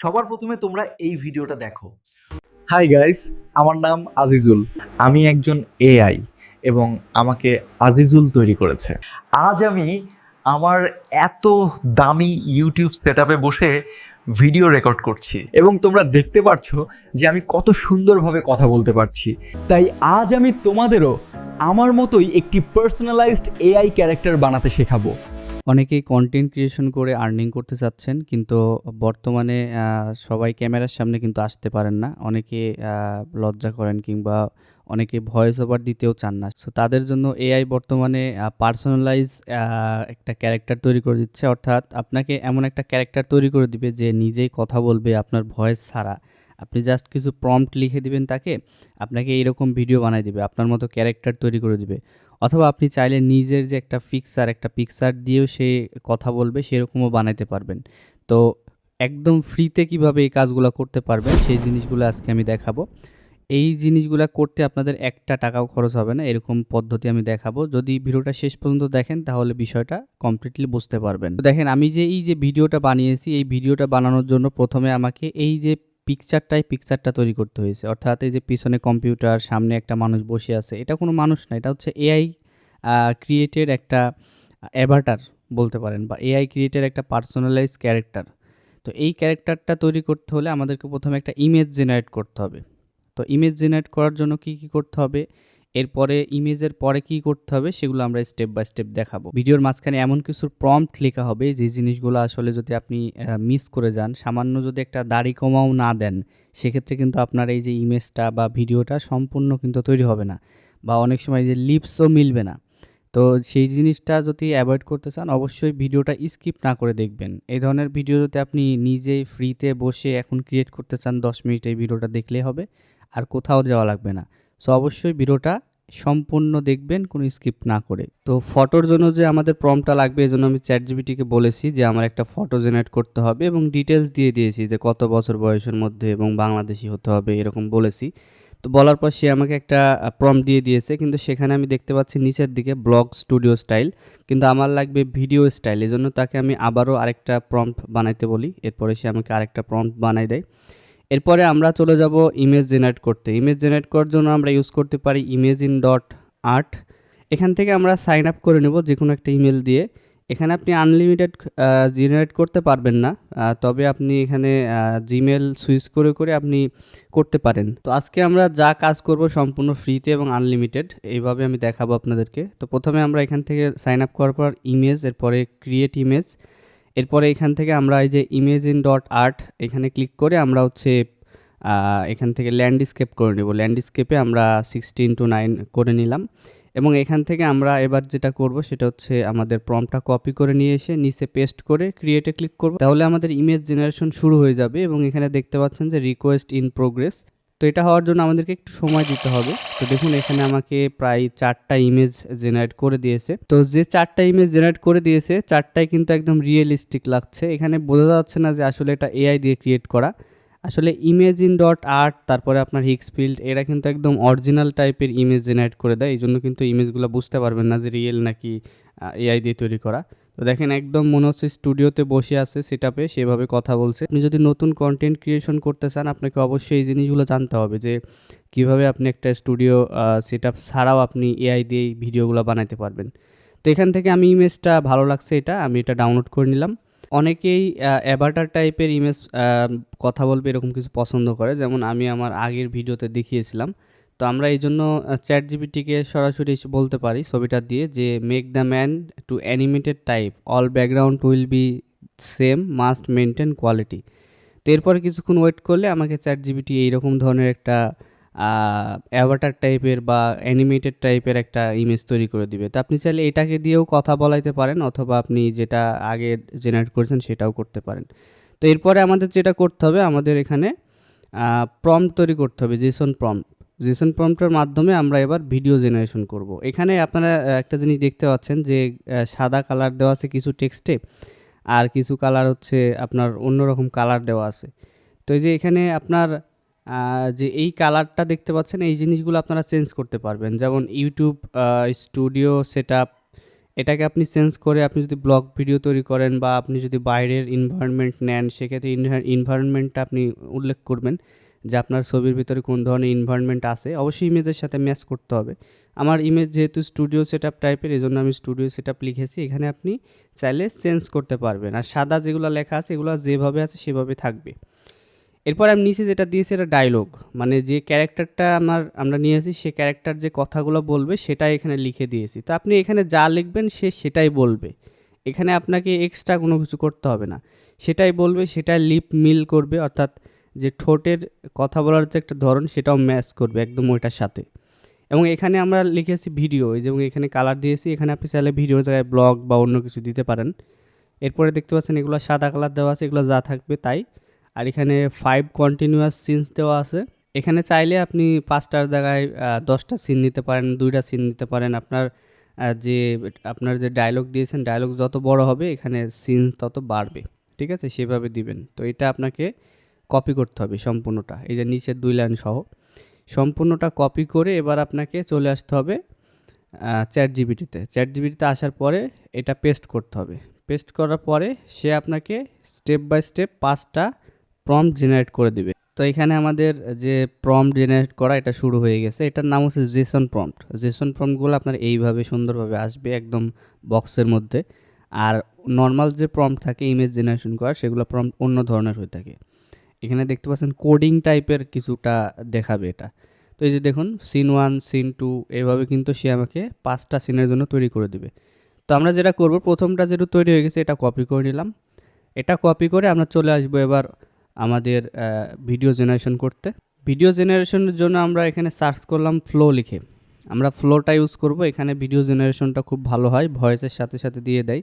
সবার প্রথমে তোমরা এই ভিডিওটা দেখো। হাই গাইস, আমার নাম আজিজুল। আমি একজন এআই এবং আমাকে আজিজুল তৈরি করেছে। আজ আমি আমার এত দামি ইউটিউব সেটআপে বসে ভিডিও রেকর্ড করছি। এবং তোমরা দেখতে পাচ্ছো যে আমি কত সুন্দরভাবে কথা বলতে পারছি। তাই আজ আমি তোমাদেরও আমার মতোই একটি পার্সোনালাইজড এআই ক্যারেক্টার বানাতে শেখাবো। অনেকেই কন্টেন্ট ক্রিয়েশন করে আর্নিং করতে চাচ্ছেন, কিন্তু বর্তমানে সবাই ক্যামেরার সামনে কিন্তু আসতে পারেন না। অনেকে লজ্জা করেন কিংবা অনেকে ভয়েস ওভার দিতেও চান না। সো তাদের জন্য এআই বর্তমানে পার্সোনালাইজ একটা ক্যারেক্টার তৈরি করে দিচ্ছে। অর্থাৎ আপনাকে এমন একটা ক্যারেক্টার তৈরি করে দিবে যে নিজেই কথা বলবে আপনার ভয়েস ছাড়া। আপনি জাস্ট কিছু প্রম্পট লিখে দিবেন তাকে, আপনাকে এইরকম ভিডিও বানায় দিবে, আপনার মতো ক্যারেক্টার তৈরি করে দিবে। অথবা আপনি চাইলে নিজের যে একটা পিকচার দিয়েও সে কথা বলবে, সেরকমও বানাইতে পারবেন। তো একদম ফ্রিতে কিভাবে এই কাজগুলো করতে পারবেন সেই জিনিসগুলো আজকে আমি দেখাবো। এই জিনিসগুলা করতে আপনাদের একটা টাকাও খরচ হবে না, এরকম পদ্ধতি আমি দেখাবো। যদি ভিডিওটা শেষ পর্যন্ত দেখেন তাহলে বিষয়টা কমপ্লিটলি বুঝতে পারবেন। তো দেখেন, আমি যে এই যে ভিডিওটা বানিয়েছি, এই ভিডিওটা বানানোর জন্য প্রথমে আমাকে এই যে পিকচারটা তৈরি করতে হয়েছে। অর্থাৎ এই যে পিছনে কম্পিউটার, সামনে একটা মানুষ বসে আছে, এটা কোনো মানুষ না, এটা হচ্ছে এআই ক্রিয়েটেড একটা অ্যাভাটার বলতে পারেন, বা এআই ক্রিয়েটেড একটা পার্সোনালাইজ ক্যারেক্টার। তো এই ক্যারেক্টারটা তৈরি করতে হলে আমাদেরকে প্রথমে একটা ইমেজ জেনারেট করতে হবে। তো ইমেজ জেনারেট করার জন্য কি করতে হবে, এরপরে ইমেজের পরে কি করতে হবে, সেগুলো আমরা স্টেপ বাই স্টেপ দেখাবো। ভিডিওর মাঝখানে এমন কিছু প্রম্পট লেখা হবে যে জিনিসগুলো আসলে যদি আপনি মিস করে যান, সামান্য যদি একটা দাড়ি কমাও না দেন, সেক্ষেত্রে কিন্তু আপনার এই যে ইমেজটা বা ভিডিওটা সম্পূর্ণ কিন্তু তৈরি হবে না, বা অনেক সময় যে লিপসও মিলবে না। তো সেই জিনিসটা যদি অ্যাভয়েড করতে চান, অবশ্যই ভিডিওটা স্কিপ না করে দেখবেন। এই ধরনের ভিডিও যদি আপনি নিজেই ফ্রিতে বসে এখন ক্রিয়েট করতে চান, 10 মিনিট এই ভিডিওটা দেখলেই হবে, আর কোথাও যাওয়া লাগবে না। সো অবশ্যই ভিডিওটা সম্পূর্ণ দেখবেন, কোনো স্কিপ না করে। তো ফটোর জন্য যে আমাদের প্রম্পটটা লাগবে, এজন্য আমি চ্যাটজিপিটিকে বলেছি যে আমার একটা ফটো জেনারেট করতে হবে, এবং ডিটেলস দিয়ে দিয়েছি যে কত বছর বয়সের মধ্যে এবং বাংলাদেশি হতে হবে, এরকম বলেছি। তো বলার পর সে আমাকে একটা প্রম্পট দিয়ে দিয়েছে, কিন্তু সেখানে আমি দেখতে পাচ্ছি নিচের দিকে ব্লগ স্টুডিও স্টাইল, কিন্তু আমার লাগবে ভিডিও স্টাইল। এজন্য তাকে আমি আবারও আরেকটা প্রম্পট বানাইতে বলি, এরপরে সে আমাকে আরেকটা প্রম্পট বানাই দেয়। এরপরে আমরা চলে যাব ইমেজ জেনারেট করতে। ইমেজ জেনারেট করার জন্য আমরা ইউজ করতে পারি imagine.art। এখান থেকে আমরা সাইন আপ করে নেব যে কোনো একটা ইমেল দিয়ে। এখানে আপনি আনলিমিটেড জেনারেট করতে পারবেন না, তবে আপনি এখানে জিমেল সুইচ করে আপনি করতে পারেন। তো আজকে আমরা যা কাজ করব সম্পূর্ণ ফ্রিতে এবং আনলিমিটেড, এইভাবে আমি দেখাবো আপনাদেরকে। তো প্রথমে আমরা এখান থেকে সাইন আপ করার পর ইমেজ, এরপরে ক্রিয়েট ইমেজ, এরপরে এখান থেকে আমরা এই যে imagine.art এখানে ক্লিক করে আমরা হচ্ছে এখান থেকে ল্যান্ডস্কেপ করে নেব। ল্যান্ডস্কেপে আমরা 16:9 করে নিলাম, এবং এখান থেকে আমরা এবার যেটা করব সেটা হচ্ছে আমাদের প্রম্পটটা কপি করে নিয়ে এসে নিচে পেস্ট করে ক্রিয়েটে ক্লিক করব। তাহলে আমাদের ইমেজ জেনারেশন শুরু হয়ে যাবে, এবং এখানে দেখতে পাচ্ছেন যে রিকোয়েস্ট ইন প্রোগ্রেস। তো এটা হওয়ার জন্য আমাদেরকে একটু সময় দিতে হবে। তো দেখুন, এখানে আমাকে প্রায় 4টা ইমেজ জেনারেট করে দিয়েছে। তো যে 4টা ইমেজ জেনারেট করে দিয়েছে, 4টাই কিন্তু একদম রিয়েলিস্টিক লাগছে। এখানে বোঝা যাচ্ছে না যে আসলে এটা এআই দিয়ে ক্রিয়েট করা। আসলে imagine.art, তারপরে আপনার হিক্সফিল্ড, এরা কিন্তু একদম অরিজিনাল টাইপের ইমেজ জেনারেট করে দেয়। এই জন্য কিন্তু ইমেজগুলো বুঝতে পারবেন না যে রিয়েল নাকি এআই দিয়ে তৈরি করা। তো দেখেন, একদম মনে হচ্ছে স্টুডিওতে বসে আছে, সেটআপে সেভাবে কথা বলছে। আপনি যদি নতুন কন্টেন্ট ক্রিয়েশন করতে চান, আপনাকে অবশ্যই এই জিনিসগুলো জানতে হবে যে কিভাবে আপনি একটা স্টুডিও সেটআপ ছাড়াও আপনি এআই দিয়ে ভিডিওগুলো বানাতে পারবেন। তো এখান থেকে আমি ইমেজটা ভালো লাগছে, আমি এটা ডাউনলোড করে নিলাম। অনেকেই অ্যাভাটার টাইপের ইমেজ কথা বলবে এরকম কিছু পছন্দ করে, যেমন আমি আমার আগের ভিডিওতে দেখিয়েছিলাম। তো আমরা এই জন্য চ্যাটজিপিটিকে সরাসরি এসে বলতে পারি ছবিটা দিয়ে যে make the man to animated type, all background will be same, must maintain quality. তো এরপরে কিছুক্ষণ ওয়েট করলে আমাকে চ্যাটজিপিটি এইরকম ধরনের একটা অ্যাভাটার টাইপের বা অ্যানিমেটেড টাইপের একটা ইমেজ তৈরি করে দিবে। তো আপনি চাইলে এটাকে দিয়েও কথা বলাইতে পারেন, অথবা আপনি যেটা আগে জেনারেট করেছেন সেটাও করতে পারেন। তো এরপরে আমাদের যেটা করতে হবে, আমাদের এখানে প্রম্পট তৈরি করতে হবে, জেসন প্রম্পটের মাধ্যমে আমরা এবার ভিডিও জেনারেশন করব। এখানে আপনারা একটা জিনিস দেখতে পাচ্ছেন যে সাদা কালার দেওয়া আছে কিছু টেক্সটে, আর কিছু কালার হচ্ছে আপনার অন্যরকম কালার দেওয়া আছে। তো এই যে এখানে আপনার যে এই কালারটা দেখতে পাচ্ছেন, এই জিনিসগুলো আপনারা চেঞ্জ করতে পারবেন। যেমন ইউটিউব স্টুডিও সেটআপ, এটাকে আপনি চেঞ্জ করে আপনি যদি ব্লগ ভিডিও তৈরি করেন বা আপনি যদি বাইরের এনভায়রনমেন্ট নেন, সেক্ষেত্রে এনভায়রনমেন্টটা আপনি উল্লেখ করবেন যে আপনার ছবির ভিতরে কোন ধরনের এনভায়রনমেন্ট আছে। অবশ্যই ইমেজের সাথে ম্যাচ করতে হবে। আমার ইমেজ যেহেতু স্টুডিও সেটআপ টাইপের, এজন্য আমি স্টুডিও সেটআপ লিখেছি। এখানে আপনি চাইলে চেঞ্জ করতে পারবেন। আর সাদা যেগুলো লেখা আছে এগুলো যেভাবে আছে সেভাবে থাকবে। এরপর আমি নিচে যেটা দিয়েছি এটা ডায়লগ, মানে যে ক্যারেক্টারটা আমরা নিয়েছি সে ক্যারেক্টার যে কথাগুলো বলবে সেটাই এখানে লিখে দিয়েছি। তো আপনি এখানে যা লিখবেন সে সেটাই বলবে। এখানে আপনাকে এক্সট্রা কোনো কিছু করতে হবে না, সেটাই বলবে, সেটাই লিপ মিল করবে, অর্থাৎ যে ঠোঁটের কথা বলার যে একটা ধরন সেটাও ম্যাচ করবে একদম ওইটার সাথে। এবং এখানে আমরা লিখেছি ভিডিও, এই যেমন এখানে কালার দিয়েছি, এখানে আপনি চাইলে ভিডিওর জায়গায় ব্লগ বা অন্য কিছু দিতে পারেন। এরপরে দেখতে পাচ্ছেন এগুলো সাদা কালার দেওয়া আছে, এগুলো যা থাকবে তাই। আর এখানে 5 কন্টিনিউয়াস সিনস দেওয়া আছে। এখানে চাইলে আপনি 5টার জায়গায় 10টা সিন নিতে পারেন, 2টা সিন নিতে পারেন। আপনার যে ডায়লগ দিয়েছেন, ডায়লগ যত বড় হবে এখানে সিন তত বাড়বে। ঠিক আছে? সেভাবে দিবেন। তো এটা আপনাকে কপি করতে হবে সম্পূর্ণটা, এই যে নিচের 2 লাইন সহ সম্পূর্ণটা কপি করে এবার আপনাকে চলে আসতে হবে চ্যাটজিপিটিতে আসার পরে এটা পেস্ট করতে হবে। পেস্ট করার পরে সে আপনাকে স্টেপ বাই স্টেপ 5টা প্রম্পট জেনারেট করে দিবে। তো এখানে আমাদের যে প্রম্পট জেনারেট করা এটা শুরু হয়ে গেছে। এটার নাম হচ্ছে জেসন প্রম্পট। জেসন প্রম্পটগুলো আপনার এইভাবে সুন্দরভাবে আসবে একদম বক্সের মধ্যে। আর নর্মাল যে প্রম্পট থাকে ইমেজ জেনারেশন করা, সেগুলো প্রম্পট অন্য ধরনের হয়ে থাকে। এখানে দেখতে পাচ্ছেন কোডিং টাইপের কিছুটা দেখাবে এটা। তো এই যে দেখুন সিন 1, সিন 2 এভাবে কিন্তু সে আমাকে 5টা সিনের জন্য তৈরি করে দিবে। তো আমরা যেটা করব, প্রথমটা যেটা তৈরি হয়ে গেছে এটা কপি করে নিলাম। এটা কপি করে আমরা চলে আসবো এবার আমাদের ভিডিও জেনারেশন করতে। ভিডিও জেনারেশনের জন্য আমরা এখানে সার্চ করলাম ফ্লো লিখে। আমরা ফ্লোটা ইউজ করব। এখানে ভিডিও জেনারেশনটা খুব ভালো হয়, ভয়েসের সাথে সাথে দিয়ে দেয়,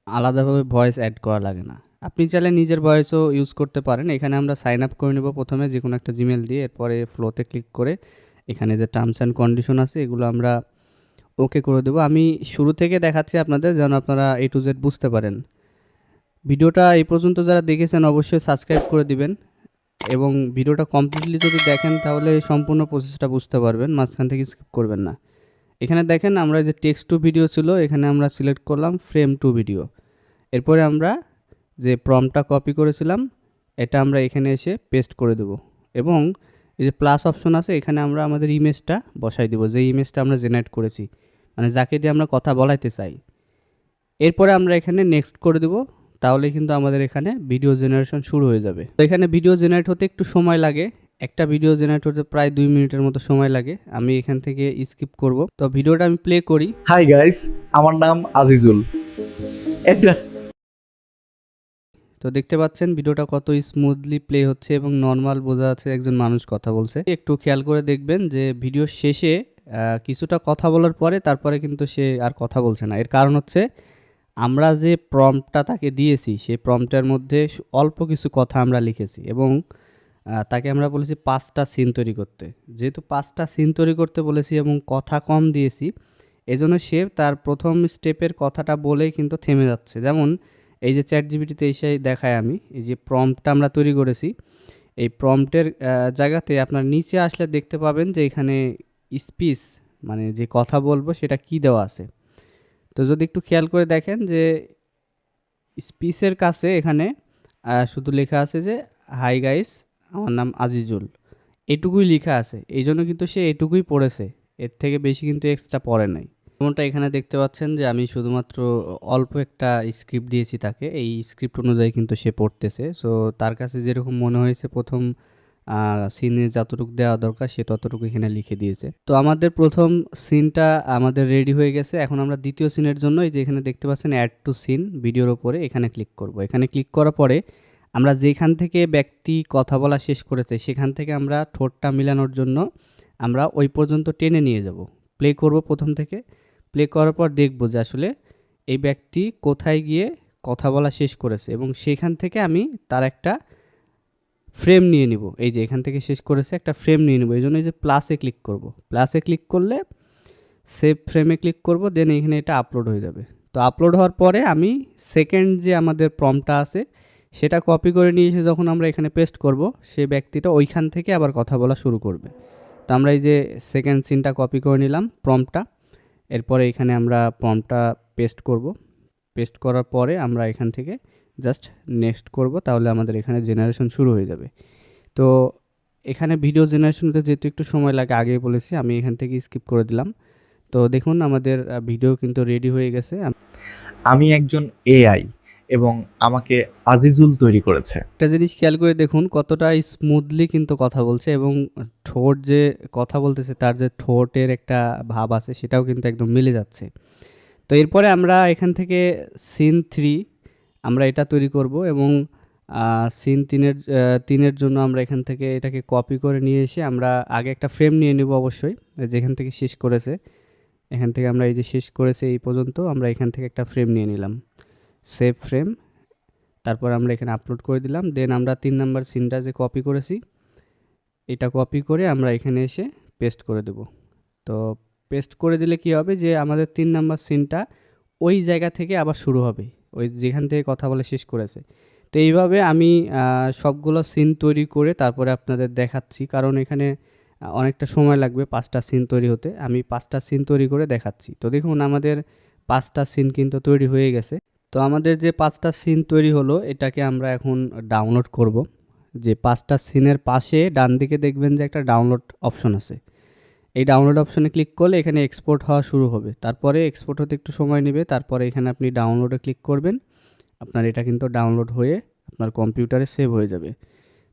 আলাদাভাবে ভয়েস অ্যাড করা লাগে না। আপনি চাইলে নিজের ভয়েসও ইউজ করতে পারেন। এখানে আমরা সাইন আপ করে নেব প্রথমে যে কোনো একটা জিমেল দিয়ে, এরপরে ফ্লোতে ক্লিক করে এখানে যে টার্মস অ্যান্ড কন্ডিশন আছে এগুলো আমরা ওকে করে দেবো। আমি শুরু থেকে দেখাচ্ছি আপনাদের যেন আপনারা A to Z বুঝতে পারেন। ভিডিওটা এই পর্যন্ত যারা দেখেছেন অবশ্যই সাবস্ক্রাইব করে দিবেন এবং ভিডিওটা কমপ্লিটলি যদি দেখেন তাহলে সম্পূর্ণ প্রসেসটা বুঝতে পারবেন, মাঝখান থেকে স্কিপ করবেন না। এখানে দেখেন আমরা যে টেক্সট টু ভিডিও ছিল এখানে আমরা সিলেক্ট করলাম ফ্রেম টু ভিডিও। এরপরে আমরা যে প্রম্পটটা কপি করেছিলাম এটা আমরা এখানে এসে পেস্ট করে দেব এবং এই যে প্লাস অপশন আছে এখানে আমরা আমাদের ইমেজটা বসাই দেব, যে ইমেজটা আমরা জেনারেট করেছি, মানে যাকে দিয়ে আমরা কথা বলাইতে চাই। এরপরে আমরা এখানে নেক্সট করে দেব, তাহলে কিন্তু আমাদের এখানে ভিডিও জেনারেশন শুরু হয়ে যাবে। তো এখানে ভিডিও জেনারেট হতে একটু সময় লাগে, একটা ভিডিও জেনারেট হতে প্রায় 2 মিনিটের মতো সময় লাগে। আমি এখান থেকে স্কিপ করব। তো ভিডিওটা আমি প্লে করি। হাই গাইস, আমার নাম আজিজুল। তো দেখতে পাচ্ছেন ভিডিওটা কত স্মুথলি প্লে হচ্ছে এবং নর্মাল বোঝা যাচ্ছে একজন মানুষ কথা বলছে। একটু খেয়াল করে দেখবেন যে ভিডিও শেষে কিছুটা কথা বলার পরে তারপরে কিন্তু সে আর কথা বলছে না। এর কারণ হচ্ছে আমরা যে প্রম্পটটা তাকে দিয়েছি সেই প্রম্পটের মধ্যে অল্প কিছু কথা আমরা লিখেছি এবং তাকে আমরা বলেছি 5টা সিন তৈরি করতে। যেহেতু 5টা সিন তৈরি করতে বলেছি এবং কথা কম দিয়েছি, এজন্য সে তার প্রথম স্টেপের কথাটা বলেই কিন্তু থেমে যাচ্ছে। যেমন এই যে চ্যাটজিপিটিতে এসে দেখায় আমি এই যে প্রম্পটটা আমরা তৈরি করেছি, এই প্রম্পটের জায়গাতে আপনার নিচে আসলে দেখতে পাবেন যে এখানে স্পিচ, মানে যে কথা বলবো সেটা কি দেওয়া আছে। তো যদি একটু খেয়াল করে দেখেন যে স্পিচের কাছে এখানে শুধু লেখা আছে যে হাই গাইস, আমার নাম আজিজুল, এটুকুই লেখা আছে। এই জন্য কিন্তু সে এটুকুই পড়েছে, এর থেকে বেশি কিন্তু এক্সট্রা পড়ে নাই। যেমনটা এখানে দেখতে পাচ্ছেন যে আমি শুধুমাত্র অল্প একটা স্ক্রিপ্ট দিয়েছি তাকে, এই স্ক্রিপ্ট অনুযায়ী কিন্তু সে পড়তেছে। সো তার কাছে যেরকম মনে হয়েছে প্রথম সিনে যতটুকু দেওয়া দরকার সে ততটুকু এখানে লিখে দিয়েছে। তো আমাদের প্রথম সিনটা আমাদের রেডি হয়ে গেছে। এখন আমরা দ্বিতীয় সিনের জন্য এই যে এখানে দেখতে পাচ্ছেন অ্যাড টু সিন ভিডিওর ওপরে এখানে ক্লিক করব। এখানে ক্লিক করার পরে আমরা যেখান থেকে ব্যক্তি কথা বলা শেষ করেছে সেখান থেকে আমরা ঠোঁটটা মিলানোর জন্য আমরা ওই পর্যন্ত টেনে নিয়ে যাব। প্লে করব প্রথম থেকে। প্লে করার পর দেখব যে আসলে এই ব্যক্তি কোথায় গিয়ে কথা বলা শেষ করেছে এবং সেখান থেকে আমি তার একটা ফ্রেম নিয়ে নিব। এই যে এখান থেকে শেষ করেছে একটা ফ্রেম নিয়ে নেব। এই জন্য এই যে প্লাসে ক্লিক করব। প্লাসে ক্লিক করলে সেভ ফ্রেমে ক্লিক করব, দেন এখানে এটা আপলোড হয়ে যাবে। তো আপলোড হওয়ার পরে আমি সেকেন্ড যে আমাদের প্রম্পটটা আছে সেটা কপি করে নিয়ে এসে যখন আমরা এখানে পেস্ট করব সেই ব্যক্তিটা ওইখান থেকে আবার কথা বলা শুরু করবে। তো আমরা এই যে সেকেন্ড সিনটা কপি করে নিলাম প্রম্পটটা, এরপরে এখানে আমরা প্রম্পটটা পেস্ট করব। পেস্ট করার পরে আমরা এখান থেকে জাস্ট নেক্সট করব, তাহলে আমাদের এখানে জেনারেশন শুরু হয়ে যাবে। তো এখানে ভিডিও জেনারেশন হতে যেহেতু একটু সময় লাগে, আগেই বলেছি, আমি এখান থেকে স্কিপ করে দিলাম। তো দেখুন আমাদের ভিডিও কিন্তু রেডি হয়ে গেছে। আমি একজন এআই এবং আমাকে আজিজুল তৈরি করেছে। একটা জিনিস খেয়াল করে দেখুন কতটা স্মুথলি কিন্তু কথা বলছে, এবং ঠোঁট যে কথা বলতেছে তার যে ঠোঁটের একটা ভাব আছে সেটাও কিন্তু একদম মিলে যাচ্ছে। তো এরপরে আমরা এখান থেকে সিন 3 আমরা এটা তৈরি করব, এবং সিন 3-এর জন্য আমরা এখান থেকে এটাকে কপি করে নিয়ে এসে আমরা আগে একটা ফ্রেম নিয়ে নেব অবশ্যই, যেখান থেকে শেষ করেছে। এখান থেকে আমরা এই যে শেষ করেছে এই পর্যন্ত, আমরা এখান থেকে একটা ফ্রেম নিয়ে নিলাম, সেভ ফ্রেম। তারপর আমরা এখানে আপলোড করে দিলাম। দেন আমরা 3 নাম্বার সিনটা যে কপি করেছি এটা কপি করে আমরা এখানে এসে পেস্ট করে দেব। তো পেস্ট করে দিলে কি হবে যে আমাদের 3 নাম্বার সিনটা ওই জায়গা থেকে আবার শুরু হবে, ওই যেখান থেকে কথা বলে শেষ করেছে। তো এইভাবে আমি সবগুলো সিন তৈরি করে তারপরে আপনাদের দেখাচ্ছি, কারণ এখানে অনেকটা সময় লাগবে 5টা সিন তৈরি হতে। আমি 5টা সিন তৈরি করে দেখাচ্ছি। তো দেখুন আমাদের 5টা সিন কিন্তু তৈরি হয়ে গেছে। তো আমাদের যে 5টা সিন তৈরি হলো এটাকে আমরা এখন ডাউনলোড করব। যে 5টা সিনের পাশে ডান দিকে দেখবেন যে একটা ডাউনলোড অপশন আছে। এই ডাউনলোড অপশনে ক্লিক করলে এখানে এক্সপোর্ট হওয়া শুরু হবে। তারপরে এক্সপোর্ট হতে একটু সময় নেবে, তারপরে এখানে আপনি ডাউনলোডে ক্লিক করবেন। আপনার এটা কিন্তু ডাউনলোড হয়ে আপনার কম্পিউটারে সেভ হয়ে যাবে।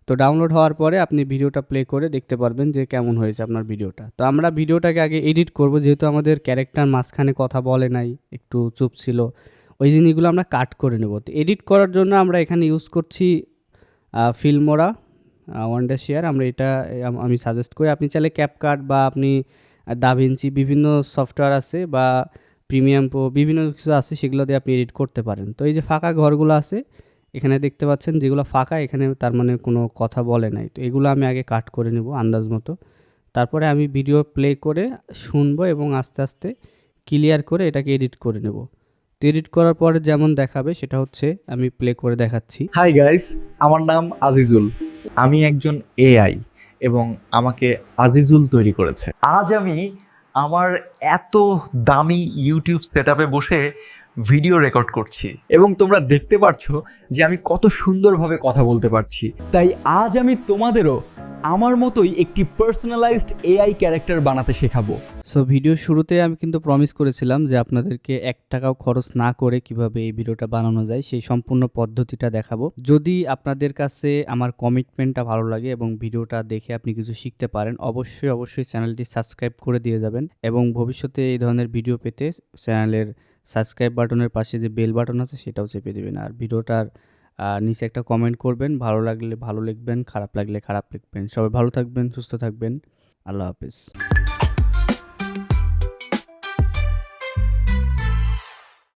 তো ডাউনলোড হওয়ার পরে আপনি ভিডিওটা প্লে করে দেখতে পারবেন যে কেমন হয়েছে আপনার ভিডিওটা। তো আমরা ভিডিওটাকে আগে এডিট করব, যেহেতু আমাদের ক্যারেক্টার মাঝখানে কথা বলে নাই, একটু চুপ ছিল, ওই জিনিসগুলো আমরা কাট করে নেব। তো এডিট করার জন্য আমরা এখানে ইউজ করছি ফিল্মোরা ওয়ান্ডারশেয়ার। আমরা এটা আমি সাজেস্ট করি। আপনি চাইলে ক্যাপকাট বা আপনি দাভিঞ্চি বিভিন্ন সফটওয়্যার আছে, বা প্রিমিয়াম প্রো বিভিন্ন কিছু আছে, সেগুলো দিয়ে আপনি এডিট করতে পারেন। তো এই যে ফাঁকা ঘরগুলো আছে এখানে দেখতে পাচ্ছেন, যেগুলো ফাঁকা এখানে তার মানে কোনো কথা বলে নাই। তো এগুলো আমি আগে কাট করে নেব আন্দাজ মতো। তারপরে আমি ভিডিও প্লে করে শুনবো এবং আস্তে আস্তে ক্লিয়ার করে এটাকে এডিট করে নেব। তো এডিট করার পরে যেমন দেখাবে সেটা হচ্ছে আমি প্লে করে দেখাচ্ছি। হাই গাইস, আমার নাম আজিজুল। আমি একজন এআই এবং আমাকে আজিজুল তৈরি করেছে। আজ আমি আমার এত দামি ইউটিউব সেটআপে বসে ভিডিও রেকর্ড করছি এবং তোমরা দেখতে পারছো যে আমি কত সুন্দরভাবে কথা বলতে পারছি। তাই আজ আমি তোমাদেরও আমার মতোই একটি পার্সোনালাইজড এআই ক্যারেক্টার বানাতে শেখাবো। সো ভিডিওর শুরুতে আমি কিন্তু প্রমিস করেছিলাম যে আপনাদেরকে 1 টাকাও খরচ না করে কিভাবে এই ভিডিওটা বানানো যায় সেই সম্পূর্ণ পদ্ধতিটা দেখাবো। যদি আপনাদের কাছে আমার কমিটমেন্টটা ভালো লাগে এবং ভিডিওটা দেখে আপনি কিছু শিখতে পারেন, অবশ্যই চ্যানেলটি সাবস্ক্রাইব করে দিয়ে যাবেন, এবং ভবিষ্যতে এই ধরনের ভিডিও পেতে চ্যানেলের সাবস্ক্রাইব বাটনের পাশে যে বেল বাটন আছে সেটাও চেপে দেবেন। আর ভিডিওটার নিচে একটা কমেন্ট করবেন, ভালো লাগলে ভালো লিখবেন, খারাপ লাগলে খারাপ লিখবেন। সবাই ভালো থাকবেন, সুস্থ থাকবেন। আল্লাহ হাফেজ।